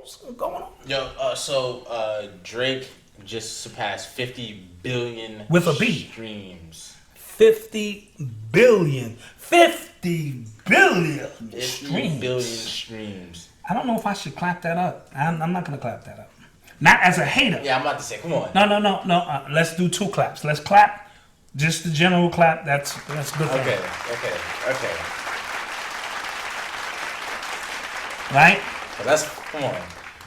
What's going on? Yo, Drake just surpassed 50 billion With a B. streams. 50 billion. 50 billion 50 streams. billion streams. I don't know if I should clap that up. I'm not going to clap that up. Not as a hater. Yeah, I'm about to say, come on. No. Let's do 2 claps. Let's clap. Just the general clap. That's good. Okay. Right? Come on.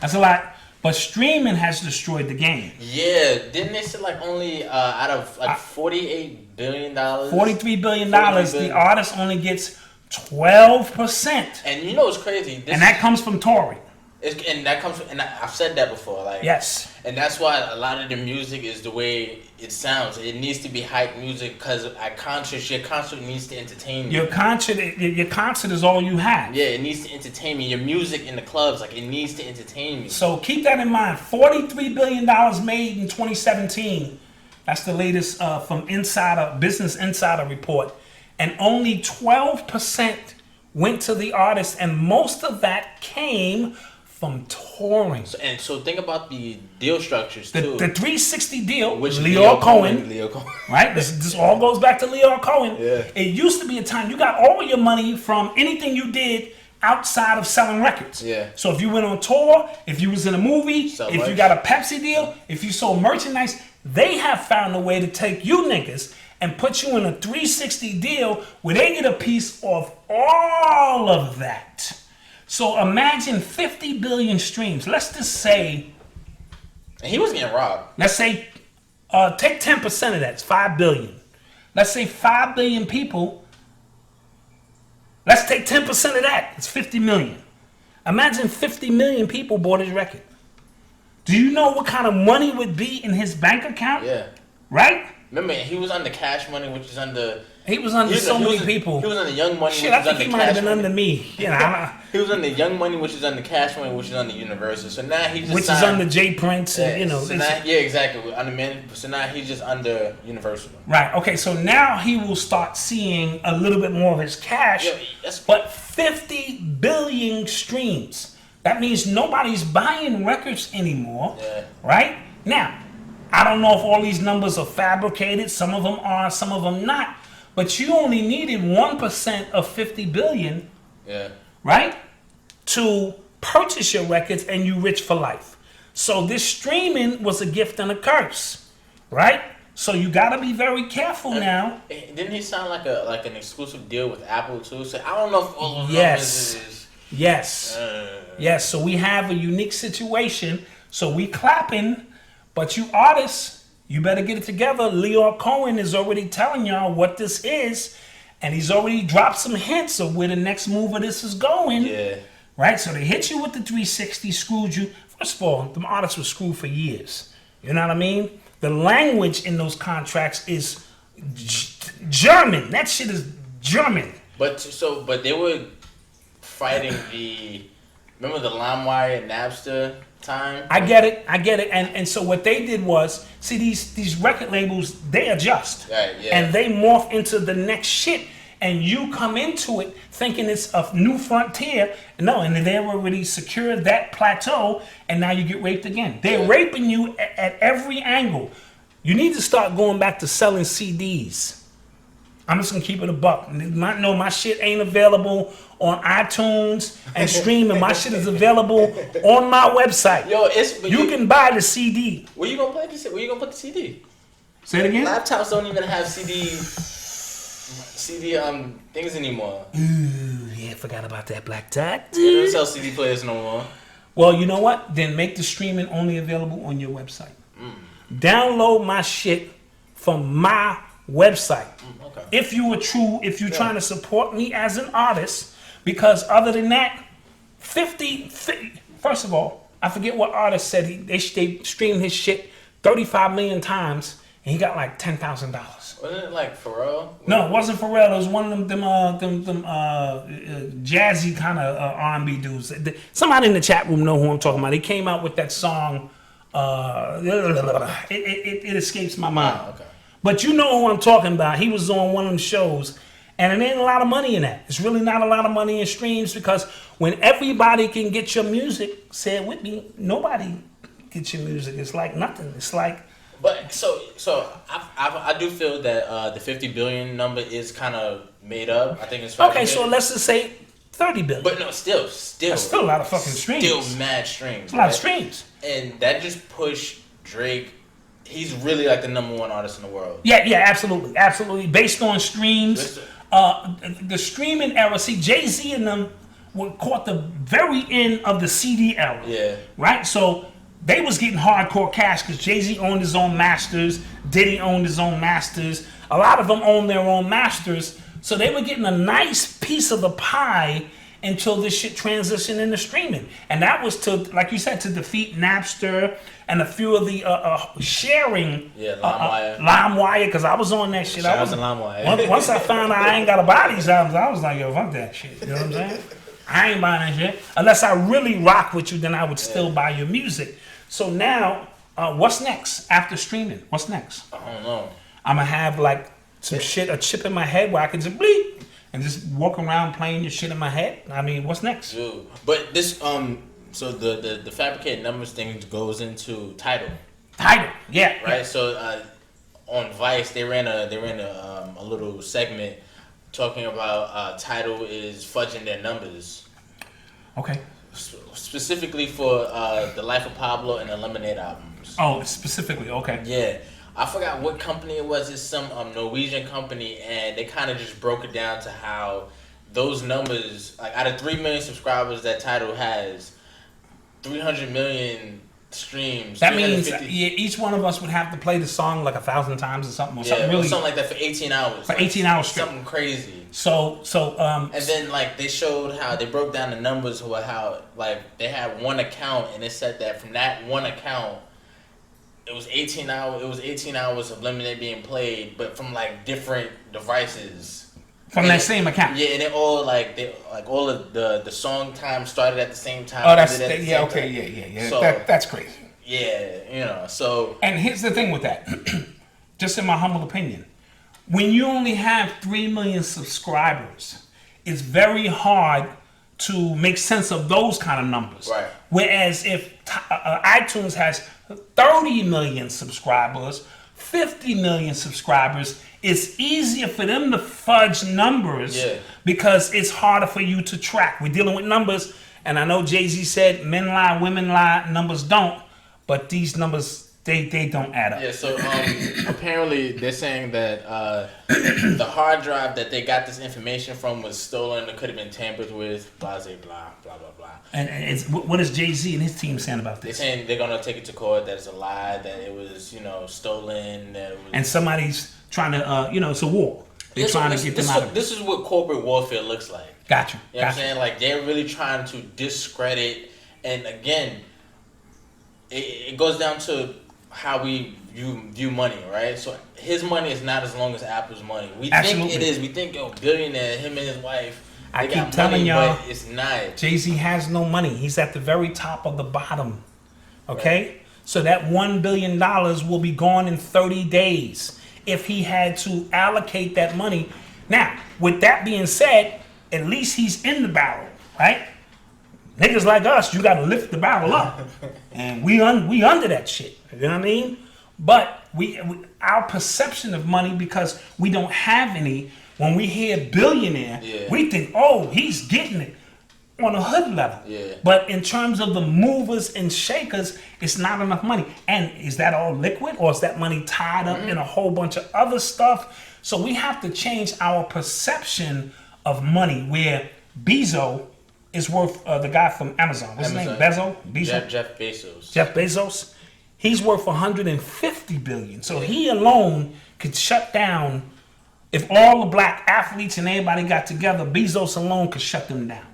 That's a lot. But streaming has destroyed the game. Yeah, didn't they say like only out of like $48 billion? $43 billion, the artist only gets 12%. And you know what's crazy? And that comes from touring. And I've said that before, like yes, and that's why a lot of the music is the way it sounds. It needs to be hype music because at concerts, your concert needs to entertain you. Your concert is all you have. Yeah, it needs to entertain me. Your music in the clubs, like it needs to entertain me. So keep that in mind. $43 billion made in 2017. That's the latest from Business Insider report, and only 12% went to the artist, and most of that came from touring. So think about the deal structures too. The 360 deal, which Leo Cohen. Right? This This all goes back to Leo Cohen. Yeah. It used to be a time you got all your money from anything you did outside of selling records. Yeah. So if you went on tour, if you was in a movie, if you got a Pepsi deal, if you sold merchandise, they have found a way to take you niggas and put you in a 360 deal where they get a piece of all of that. So imagine 50 billion streams. Let's just say... And he was getting robbed. Let's say, take 10% of that. It's 5 billion. Let's say 5 billion people. Let's take 10% of that. It's 50 million. Imagine 50 million people bought his record. Do you know what kind of money would be in his bank account? Yeah. Right? Remember, he was under Cash Money, which is under... He was under so many people. He was under Young Money, Shit, which is I under think he Cash might have been Money. under me. You know, He was under Young Money, which is under Cash Money, which is under Universal. So now he just which signed, is under Jay Prince, and you know. So now, yeah, exactly. So now he's just under Universal. Right. Okay. So now he will start seeing a little bit more of his cash. Yeah, but 50 billion streams. That means nobody's buying records anymore. Yeah. Right? Now, I don't know if all these numbers are fabricated. Some of them are, some of them not. But you only needed 1% of 50 billion. Yeah. Right? To purchase your records, and you rich for life. So this streaming was a gift and a curse. Right? So you got to be very careful now. Didn't he sign like an exclusive deal with Apple too? So I don't know if all of them Yes. Yes. So we have a unique situation. So we clapping, but you artists, you better get it together. Leo Cohen is already telling y'all what this is, and he's already dropped some hints of where the next move of this is going. Yeah. Right? So they hit you with the 360, screwed you. First of all, the artists were screwed for years. You know what I mean? The language in those contracts is German. That shit is German. But they were fighting remember the LimeWire and Napster time? I get it. And so what they did was, see, these record labels, they adjust. Right, yeah. And they morph into the next shit. And you come into it thinking it's a new frontier. No, and they already secured that plateau, and now you get raped again. They're raping you at every angle. You need to start going back to selling CDs. I'm just gonna keep it a buck. My shit ain't available on iTunes and streaming. My shit is available on my website. Yo, you can buy the CD. Where you gonna play this? Where you gonna put the CD? Say it again. Laptops don't even have CD things anymore. Ooh, yeah, forgot about that, Black Dot. They don't sell CD players no more. Well, you know what? Then make the streaming only available on your website. Download my shit from my website. Okay. If you're trying to support me as an artist, because other than that, 50 first of all, I forget what artist said they streamed his shit 35 million times and he got like $10,000. Wasn't it like Pharrell? No, it wasn't Pharrell. It was one of them jazzy kind of R&B dudes. Somebody in the chat room know who I'm talking about. He came out with that song. It escapes my mind. Oh, okay. But you know who I'm talking about. He was on one of them shows, And it ain't a lot of money in that. It's really not a lot of money in streams because when everybody can get your music, say it with me, nobody gets your music. It's like nothing. It's like. But I do feel that the 50 billion number is kind of made up. I think it's okay. So let's just say 30 billion. But no, still, that's still a lot of fucking streams. Still mad streams. It's a lot of streams. And that just pushed Drake. He's really like the #1 artist in the world. Yeah, absolutely. Based on streams, the streaming era. See, Jay-Z and them were caught the very end of the CD era. Yeah. Right. So they was getting hardcore cash because Jay-Z owned his own masters, Diddy owned his own masters. A lot of them owned their own masters, so they were getting a nice piece of the pie until this shit transitioned into streaming. And that was to, like you said, to defeat Napster and a few of the sharing. Yeah, LimeWire. LimeWire, because I was on that shit. Shout out to LimeWire. Once I found out I ain't got to buy these albums, I was like, yo, fuck that shit. You know what I'm saying? I ain't buying that shit. Unless I really rock with you, then I would still buy your music. So now, what's next after streaming? What's next? I don't know. I'm going to have like some shit, a chip in my head where I can just bleep and just walk around playing your shit in my head. I mean, what's next? Dude. But this, so the fabricated numbers thing goes into Tidal. Tidal, yeah. Right? Yeah. So on Vice, they ran a little segment talking about Tidal is fudging their numbers. Okay. Specifically for the Life of Pablo and the Lemonade albums. Oh, specifically, okay. Yeah. I forgot what company it was. It's some Norwegian company, and they kind of just broke it down to how those numbers, like out of 3 million subscribers that Tidal has, 300 million streams. That means each one of us would have to play the song like 1,000 times or something. Or something really, something like that for 18 hours. For 18 hours straight. Something crazy. So and then like they showed how they broke down the numbers or how like they had one account and it said that from that one account it was 18 hours. It was 18 hours of Lemonade being played, but from like different devices. From that same account. Yeah, and it all all of the song time started at the same time. Oh, yeah. So, that's crazy. Yeah, so. And here's the thing with that, just in my humble opinion, when you only have 3 million subscribers, it's very hard to make sense of those kind of numbers. Right. Whereas if iTunes has 30 million subscribers, 50 million subscribers, it's easier for them to fudge numbers because it's harder for you to track. We're dealing with numbers, and I know Jay-Z said men lie, women lie, numbers don't, but these numbers, they don't add up. Yeah, so apparently they're saying that the hard drive that they got this information from was stolen. It could have been tampered with, blah, blah, blah, blah, blah. And what is Jay-Z and his team saying about this? They're saying they're going to take it to court, that it's a lie, that it was, stolen. That it was... And somebody's trying to, it's a war. They're trying to get them out of it. This is what corporate warfare looks like. Gotcha. You know what I'm saying? Like, they're really trying to discredit, and again, it goes down to how we view money, right? So his money is not as long as Apple's money. We think it is. We think, billionaire, him and his wife, I keep telling y'all, but it's not. Jay-Z has no money. He's at the very top of the bottom. Okay? Right. So that $1 billion will be gone in 30 days if he had to allocate that money. Now, with that being said, at least he's in the barrel, right? Niggas like us, you gotta lift the barrel up. And we under that shit. You know what I mean? But our perception of money, because we don't have any, when we hear billionaire, we think, oh, he's getting it on a hood level. Yeah. But in terms of the movers and shakers, it's not enough money. And is that all liquid, or is that money tied up in a whole bunch of other stuff? So we have to change our perception of money, where Bezos is worth, the guy from Amazon. What's his name? Bezos? Jeff Bezos. Jeff Bezos. He's worth $150 billion. So he alone could shut down, if all the black athletes and everybody got together, Bezos alone could shut them down.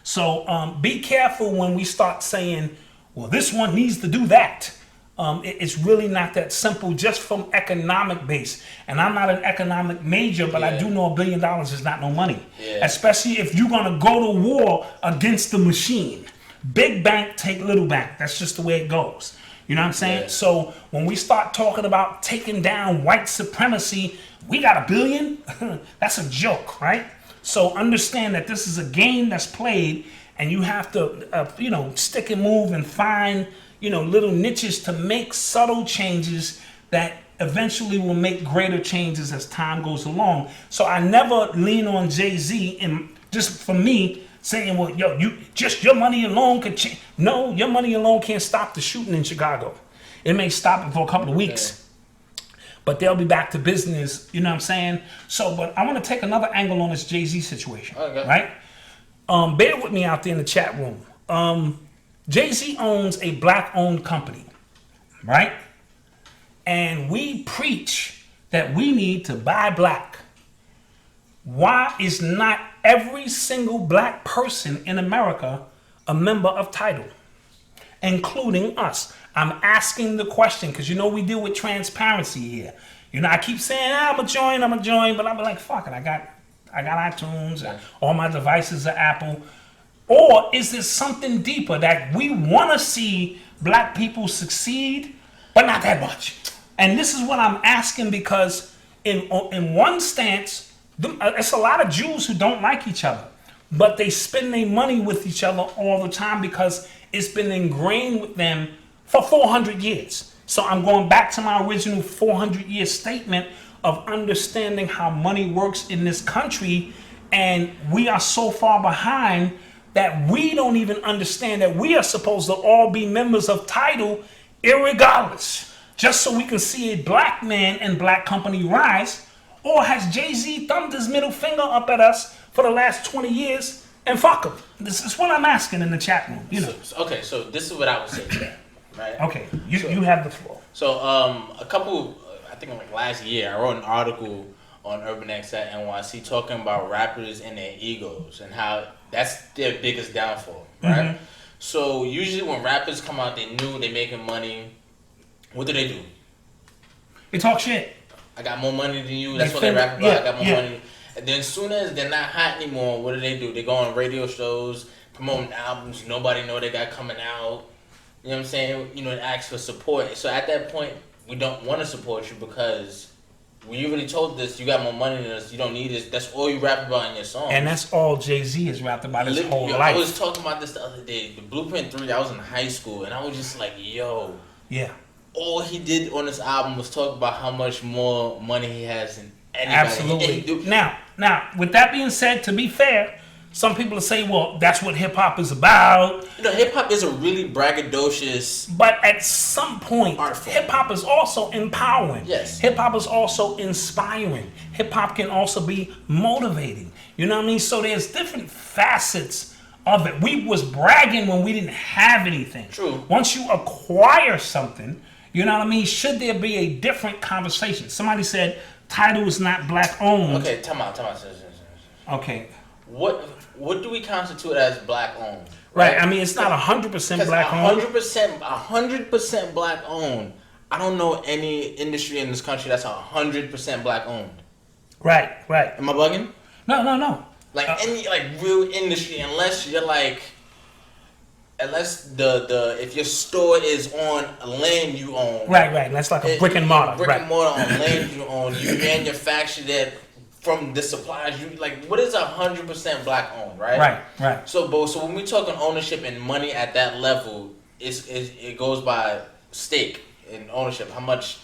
So be careful when we start saying, well, this one needs to do that. It's really not that simple, just from economic base. And I'm not an economic major, but I do know $1 billion is not no money. Yeah. Especially if you're going to go to war against the machine. Big bank take little bank. That's just the way it goes. You know what I'm saying? Yeah. So when we start talking about taking down white supremacy, we got $1 billion. That's a joke, right? So understand that this is a game that's played, and you have to, stick and move and find, little niches to make subtle changes that eventually will make greater changes as time goes along. So I never lean on Jay-Z, and just for me, saying, well, your money alone could change. No, your money alone can't stop the shooting in Chicago. It may stop it for a couple of weeks, but they'll be back to business. You know what I'm saying? So, but I want to take another angle on this Jay-Z situation, right? Bear with me out there in the chat room. Jay-Z owns a black-owned company, right? And we preach that we need to buy black. Why is not every single black person in America a member of Tidal, including us? I'm asking the question because we deal with transparency here. I keep saying I'm a join, but I'm like, fuck it, I got iTunes, all my devices are Apple. Or is there something deeper that we want to see black people succeed, but not that much? And this is what I'm asking because in one stance, it's a lot of Jews who don't like each other, but they spend their money with each other all the time because it's been ingrained with them for 400 years. So I'm going back to my original 400-year statement of understanding how money works in this country, and we are so far behind that we don't even understand that we are supposed to all be members of Tidal irregardless, just so we can see a black man and black company rise. Or has Jay-Z thumbed his middle finger up at us for the last 20 years and fuck him? This is what I'm asking in the chat room. Okay, so this is what I would say to that, right? Okay, you have the floor. So I think like last year, I wrote an article on Urban X at NYC talking about rappers and their egos and how that's their biggest downfall, right? Mm-hmm. So usually when rappers come out, they making money. What do? They talk shit. I got more money than you. That's what they rap about. I got more money. And then as soon as they're not hot anymore, what do? They go on radio shows, promoting albums nobody know they got coming out. You know what I'm saying? And ask for support. So at that point, we don't want to support you because we already told this, you got more money than us, you don't need this. That's all you rap about in your song. And that's all Jay-Z has rapped about his whole life. I was talking about this the other day. The Blueprint 3, I was in high school, and I was just like, yo. Yeah. All he did on this album was talk about how much more money he has than anybody. Absolutely. Now, with that being said, to be fair, some people will say, well, that's what hip-hop is about. Hip-hop is a really braggadocious... But at some point, hip-hop is also empowering. Yes. Hip-hop is also inspiring. Hip-hop can also be motivating. You know what I mean? So there's different facets of it. We was bragging when we didn't have anything. True. Once you acquire something... You know what I mean? Should there be a different conversation? Somebody said Tidal is not black owned. Okay, time out. Okay. What do we constitute as black owned? Right. I mean, it's not 100% black owned. 100% black owned. I don't know any industry in this country that's 100% black owned. Right. Am I bugging? No. Any real industry, unless you're unless if your store is on land you own. Right. That's like a brick and mortar. Brick and mortar on land you own. You manufacture that from the suppliers. You what is 100% black owned, right? Right. So when we talking ownership and money at that level, it goes by stake in ownership. How much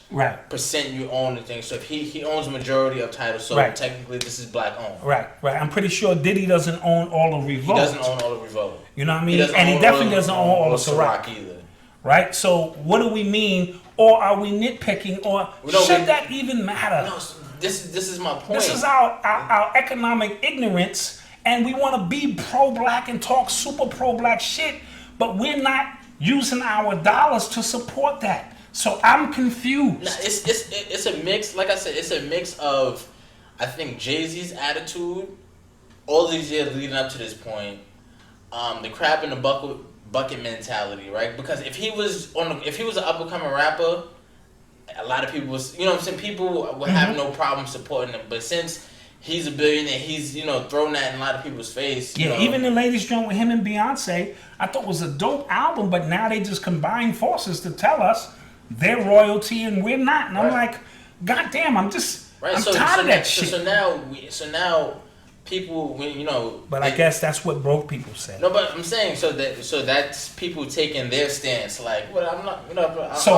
percent you own the thing. So if he owns the majority of Tidal, so technically this is black owned. Right. I'm pretty sure Diddy doesn't own all of Revolt. He doesn't own all of Revolt. You know what I mean? And he definitely doesn't own all of Ciroc either. Right? So what do we mean? Or are we nitpicking? Or should that even matter? No, this is my point. This is our economic ignorance, and we want to be pro-black and talk super pro-black shit, but we're not using our dollars to support that. So I'm confused. Nah, it's a mix. Like I said, it's a mix of, I think, Jay-Z's attitude all these years leading up to this point, the crab in the bucket mentality, right? Because if he was an up and coming rapper, a lot of people was, people would have no problem supporting him. But since he's a billionaire. He's, throwing that in a lot of people's face. Yeah, even the latest joint with him and Beyonce, I thought was a dope album, but now they just combine forces to tell us they're royalty and we're not. And I'm like, God damn, I'm tired of that shit. So now people, But I guess that's what broke people say. No, but I'm saying so that's people taking their stance. Like, well, I'm not. So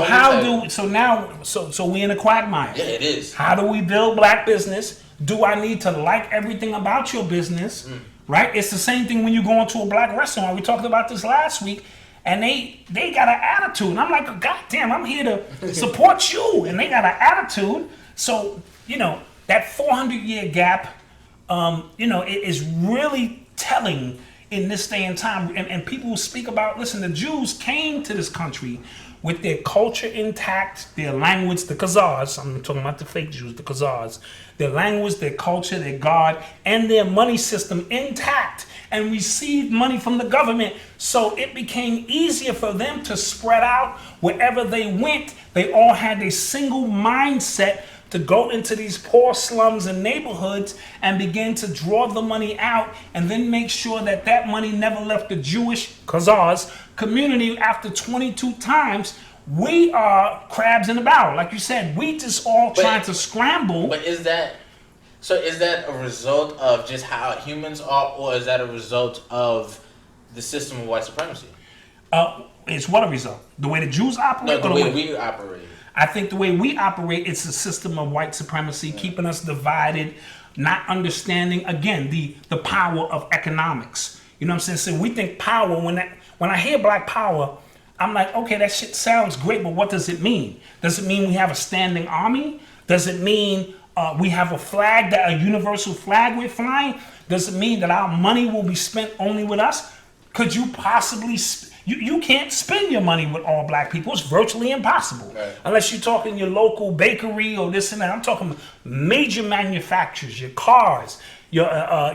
we in a quagmire. Yeah, it is. How do we build black business? Do I need to like everything about your business? Right? It's the same thing when you go into a black restaurant. We talked about this last week, and they got an attitude. And I'm like, God damn, I'm here to support you, and they got an attitude. So that 400-year gap. It is really telling in this day and time. And people speak about, listen, the Jews came to this country with their culture intact, their language, the Khazars, I'm talking about the fake Jews, the Khazars, their language, their culture, their God, and their money system intact, and received money from the government. So it became easier for them to spread out wherever they went. They all had a single mindset to go into these poor slums and neighborhoods and begin to draw the money out and then make sure that that money never left the Jewish Khazars community. After 22 times, we are crabs in a barrel. Like you said, we just all trying to scramble. But is that a result of just how humans are, or is that a result of the system of white supremacy? It's what a result? The way the Jews operate? No, the way we operate. I think the way we operate, it's a system of white supremacy, keeping us divided, not understanding, again, the power of economics. You know what I'm saying? So we think power, when I hear black power, I'm like, okay, that shit sounds great, but what does it mean? Does it mean we have a standing army? Does it mean we have a flag, a universal flag we're flying? Does it mean that our money will be spent only with us? Could you possibly... You can't spend your money with all black people. It's virtually impossible. Right. Unless you're talking your local bakery or this and that. I'm talking major manufacturers, your cars, your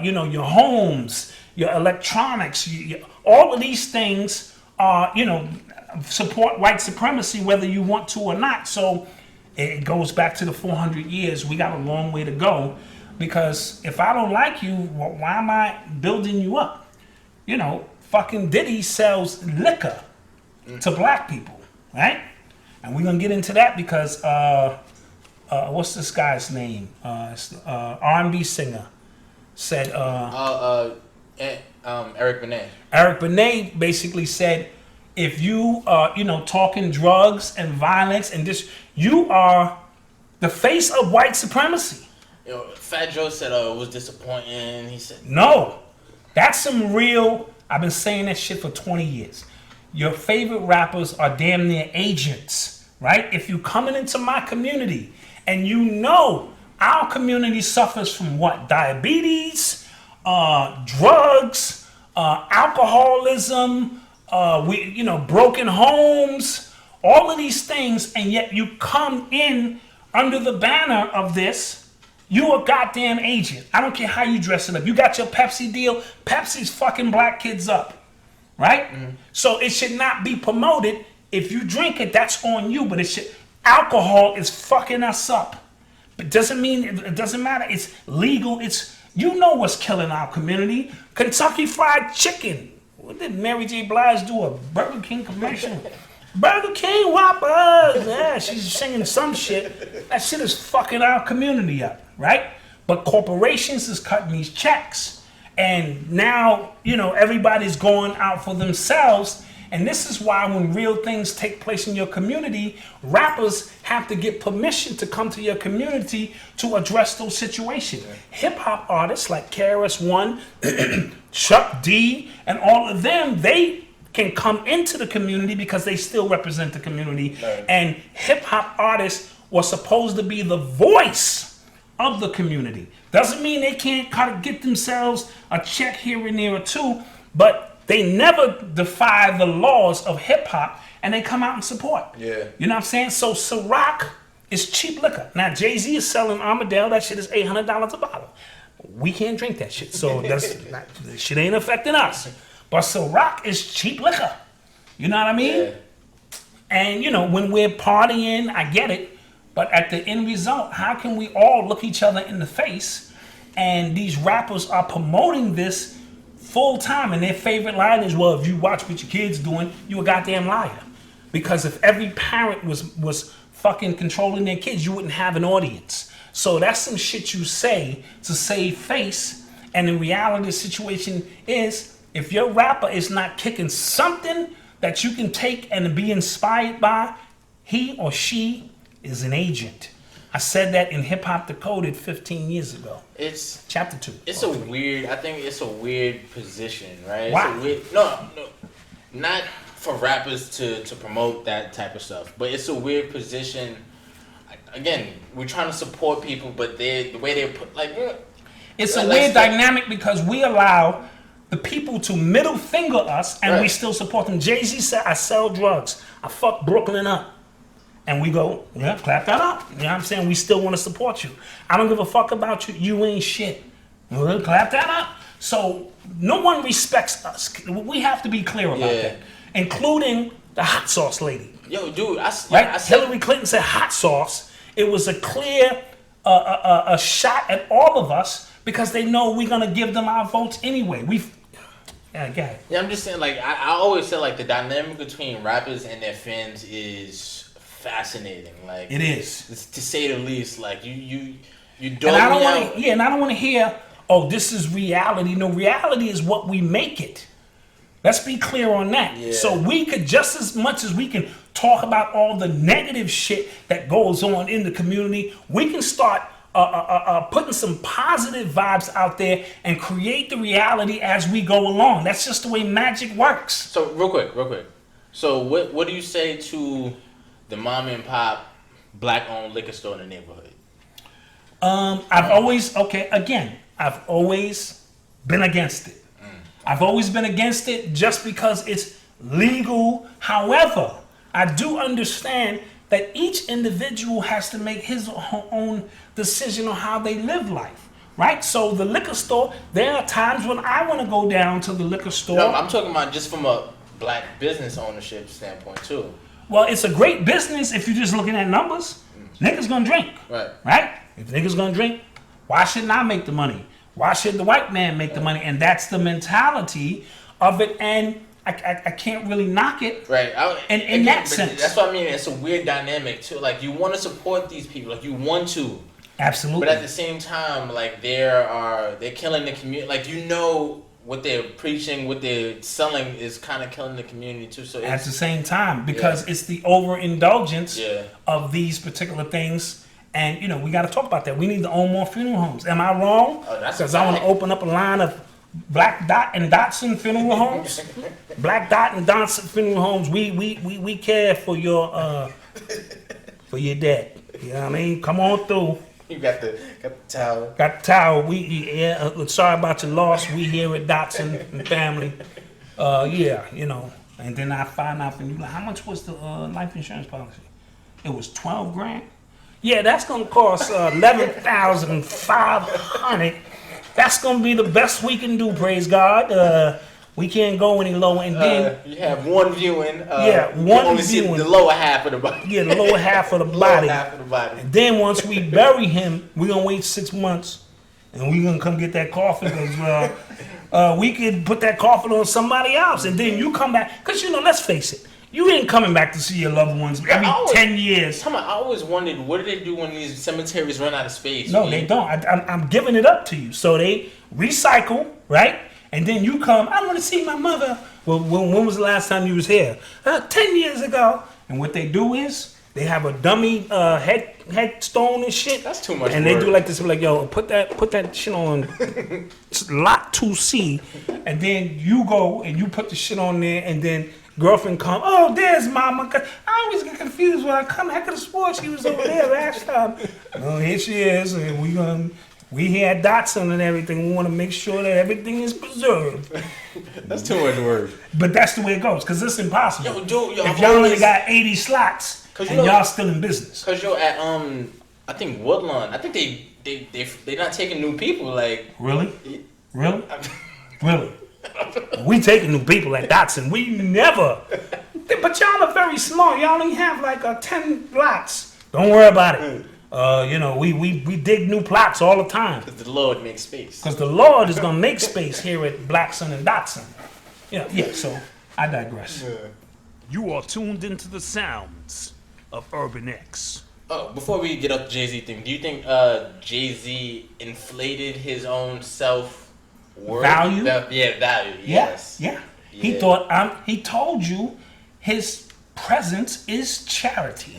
your homes, your electronics. All of these things are, support white supremacy whether you want to or not. So it goes back to the 400 years. We got a long way to go, because if I don't like you, why am I building you up? Fucking Diddy sells liquor to black people, right? And we're gonna get into that because what's this guy's name? R&B singer said Eric Benet. Eric Benet basically said, if you talking drugs and violence and this, you are the face of white supremacy. Fat Joe said, it was disappointing. He said, no, that's some real. I've been saying that shit for 20 years. Your favorite rappers are damn near agents, right? If you coming into my community and our community suffers from what? Diabetes, drugs, alcoholism, broken homes, all of these things, and yet you come in under the banner of this. You a goddamn agent. I don't care how you dress it up. You got your Pepsi deal. Pepsi's fucking black kids up, right? Mm-hmm. So it should not be promoted. If you drink it, that's on you. But alcohol is fucking us up. But it doesn't matter. It's legal. It's what's killing our community. Kentucky Fried Chicken. What did Mary J. Blige do? A Burger King commercial? Burger King Whoppers. Yeah, she's singing some shit. That shit is fucking our community up, right? But corporations is cutting these checks. And now, everybody's going out for themselves. And this is why when real things take place in your community, rappers have to get permission to come to your community to address those situations. Yeah. Hip-hop artists like KRS-One, Chuck D, and all of them, they can come into the community because they still represent the community. Right. And hip-hop artists were supposed to be the voice of the community. Doesn't mean they can't kind of get themselves a check here and there or two, but they never defy the laws of hip-hop, and they come out and support. Yeah. You know what I'm saying? So Ciroc is cheap liquor. Now, Jay-Z is selling Armadale. That shit is $800 a bottle. We can't drink that shit, so that shit ain't affecting us. But Ciroc is cheap liquor. You know what I mean? Yeah. And, when we're partying, I get it. But at the end result, how can we all look each other in the face and these rappers are promoting this full time, and their favorite line is, well, if you watch what your kid's doing, you a goddamn liar. Because if every parent was fucking controlling their kids, you wouldn't have an audience. So that's some shit you say to save face, and in reality the situation is, if your rapper is not kicking something that you can take and be inspired by, he or she is an agent. I said that in Hip Hop Decoded 15 years ago. It's chapter 2. It's I think it's a weird position, right? Why? No, not for rappers to promote that type of stuff, but it's a weird position. Again, we're trying to support people, but the way they put, like, it's a weird dynamic because we allow the people to middle finger us, and we still support them. Jay-Z said, I sell drugs, I fuck Brooklyn up. And we go, yeah, clap that up. You know what I'm saying? We still want to support you. I don't give a fuck about you. You ain't shit. Well, clap that up. So no one respects us. We have to be clear about that, including the hot sauce lady. Yo, dude, I Hillary Clinton said hot sauce. It was a clear a shot at all of us because they know we're gonna give them our votes anyway. Yeah, I'm just saying, like, I always say, like, the dynamic between rappers and their fans is fascinating. Like, it is, to say the least. Like, you don't. And I don't want to. Yeah, and I don't want to hear, oh, this is reality. No, reality is what we make it. Let's be clear on that. Yeah. So we could, just as much as we can talk about all the negative shit that goes on in the community, we can start putting some positive vibes out there and create the reality as we go along. That's just the way magic works. So real quick. So what do you say to the mom and pop black-owned liquor store in the neighborhood? I've always been against it. I've always been against it just because it's legal. However, I do understand that each individual has to make his own decision on how they live life, right? So the liquor store, there are times when I want to go down to the liquor store. No, I'm talking about just from a black business ownership standpoint too. Well, it's a great business if you're just looking at numbers. Niggas gonna drink, right? If niggas gonna drink, why shouldn't I make the money? Why should the white man make the money? And that's the mentality of it, and I can't really knock it. Right. In that sense. That's what I mean. It's a weird dynamic too. Like, you want to support these people, like you want to. Absolutely. But at the same time, like, they're killing the community. Like, you know, what they're preaching, what they're selling is kind of killing the community too. So at the same time, because it's the overindulgence of these particular things. And, you know, we got to talk about that. We need to own more funeral homes. Am I wrong? Because I want to open up a line of Black Dot and Dotson funeral homes. Black Dot and Dotson funeral homes. We care for your dead. You know what I mean? Come on through. You got the towel. Got the towel. Sorry about your loss. We here at Dotson and family. You know. And then I find out from you, like, how much was the life insurance policy? It was $12,000. Yeah, that's gonna cost $11,500. That's gonna be the best we can do. Praise God. We can't go any lower. And then you have one viewing. One viewing. The lower half of the body. Yeah, the lower half of the body. Half of the body. And then once we bury him, we're gonna wait 6 months, and we're gonna come get that coffin because we could put that coffin on somebody else, and then you come back. Cause, you know, let's face it. You ain't coming back to see your loved ones every 10 years. I always wondered, what do they do when these cemeteries run out of space? No, they don't. I'm giving it up to you. So they recycle, right? And then you come, I want to see my mother. Well, when was the last time you was here? 10 years ago. And what they do is, they have a dummy headstone and shit. That's too much And work. they do like this, like, yo, put that shit on lot 2C. And then you go and you put the shit on there, and then girlfriend come, oh, there's mama. I always get confused when I come. I could have sworn she was over there last time. Oh, here she is. And we here at Dotson and everything. We want to make sure that everything is preserved. That's too much work. But that's the way it goes, because it's impossible. Yo, if y'all only got 80 slots and y'all still in business. Because at I think Woodlawn, I think they're not taking new people. Like, really? We taking new people at Dotson. We never. But y'all are very small. Y'all only have like 10 lots. Don't worry about it. You know, we dig new plots all the time. Because the Lord makes space. Because the Lord is going to make space here at Blackson and Dotson. Yeah, so I digress. Yeah. You are tuned into the sounds of Urban X. Oh, before we get up the Jay-Z thing, do you think Jay-Z inflated his own self-worth? Value? Value, yes. Yeah. He thought, he told you his presence is charity.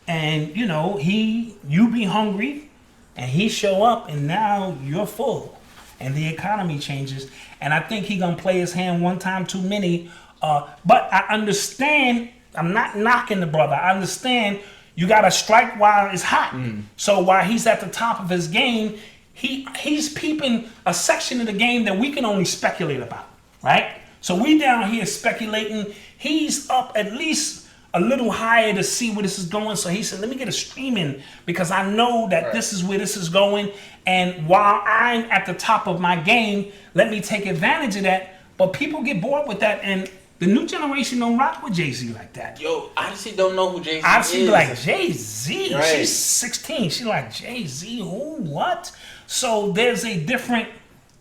And, you know, you be hungry and he show up and now you're full. And the economy changes. And I think he gonna play his hand one time too many. But I understand, I'm not knocking the brother. I understand you gotta strike while it's hot. So while he's at the top of his game, he's peeping a section of the game that we can only speculate about, right? So we down here speculating. He's up at least a little higher to see where this is going. So he said, let me get a stream in because I know that this is where this is going. And while I'm at the top of my game, let me take advantage of that. But people get bored with that. And the new generation don't rock with Jay-Z like that. Yo, I honestly don't know who Jay-Z is. I see like Jay-Z. Right. She's 16. She's like, Jay-Z, who, what? So there's a different,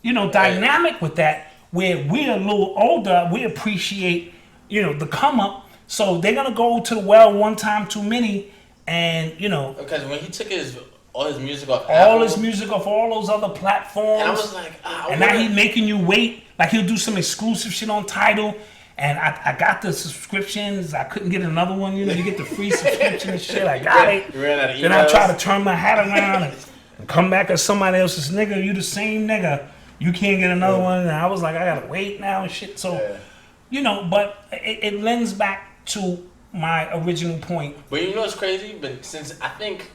dynamic with that where we're a little older. We appreciate, the come up. So they're going to go to the well one time too many. And, Because when he took all his music off all those other platforms. And I was like, and now he's making you wait. Like he'll do some exclusive shit on Tidal. And I got the subscriptions. I couldn't get another one. You get the free subscription and shit. I got it. You ran out of emails. Then I try to turn my hat around and come back as somebody else's nigga. You the same nigga. You can't get another one. And I was like, I gotta wait now and shit. So, but it lends back to my original point. But you know what's crazy? But since I think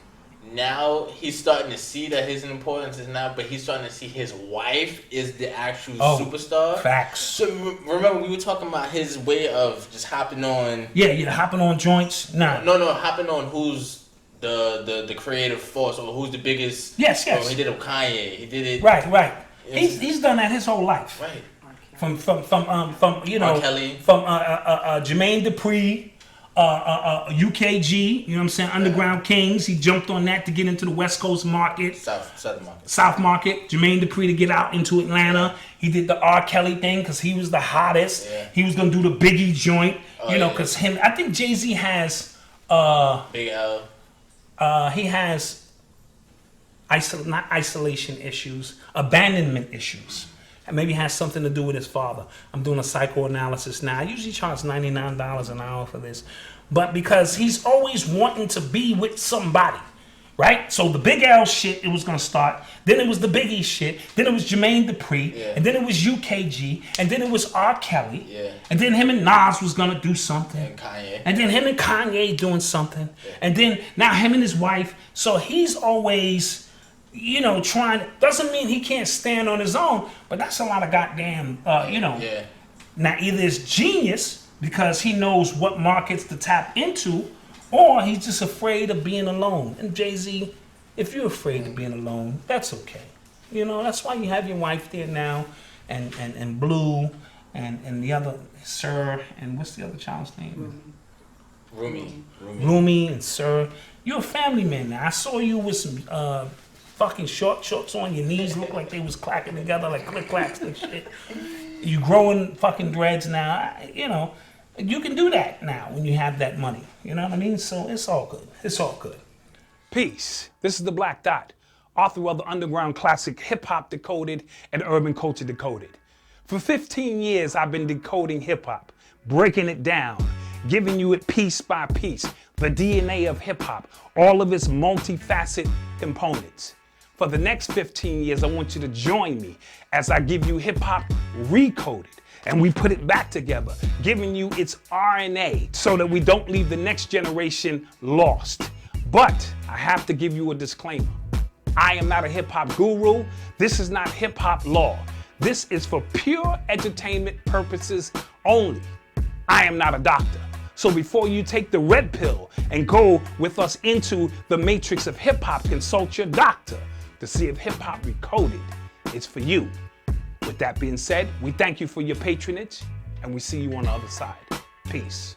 now he's starting to see that his importance is now, but he's starting to see his wife is the actual superstar. Facts. So remember we were talking about his way of just hopping on. Yeah, hopping on joints. Nah. No, hopping on who's the creative force or who's the biggest. Yes. He did it with Kanye. He did it. Right. He's done that his whole life. Right. From R. Kelly. From Jermaine Dupri. UKG, you know what I'm saying? Underground Kings. He jumped on that to get into the West Coast market. South market. Jermaine Dupri to get out into Atlanta. He did the R. Kelly thing because he was the hottest. Yeah. He was going to do the Biggie joint, because I think Jay-Z has... Big L. He has not isolation issues, abandonment issues. And maybe has something to do with his father. I'm doing a psychoanalysis now. I usually charge $99 an hour for this. But because he's always wanting to be with somebody, right? So the Big L shit, it was going to start. Then it was the Biggie shit. Then it was Jermaine Dupri. Yeah. And then it was UKG. And then it was R. Kelly. Yeah. And then him and Nas was going to do something. And Kanye. And then him and Kanye doing something. Yeah. And then now him and his wife. So he's always... trying, doesn't mean he can't stand on his own, but that's a lot of goddamn, Yeah. Now either it's genius because he knows what markets to tap into, or he's just afraid of being alone. And Jay-Z, if you're afraid of being alone, that's okay. That's why you have your wife there now, and Blue, and the other, Sir, and what's the other child's name? Rumi and Sir. You're a family man now. I saw you with some, fucking shorts on your knees look like they was clacking together like click clacks and shit. You growing fucking dreads now. You can do that now when you have that money. You know what I mean? So it's all good. Peace. This is the Black Dot, author of the underground classic Hip Hop Decoded and Urban Culture Decoded. For 15 years, I've been decoding hip hop, breaking it down, giving you it piece by piece, the DNA of hip hop, all of its multifaceted components. For the next 15 years, I want you to join me as I give you hip hop recoded and we put it back together, giving you its RNA so that we don't leave the next generation lost. But I have to give you a disclaimer. I am not a hip hop guru. This is not hip hop law. This is for pure entertainment purposes only. I am not a doctor. So before you take the red pill and go with us into the matrix of hip hop, consult your doctor to see if hip hop recoded is for you. With that being said, we thank you for your patronage and we see you on the other side. Peace.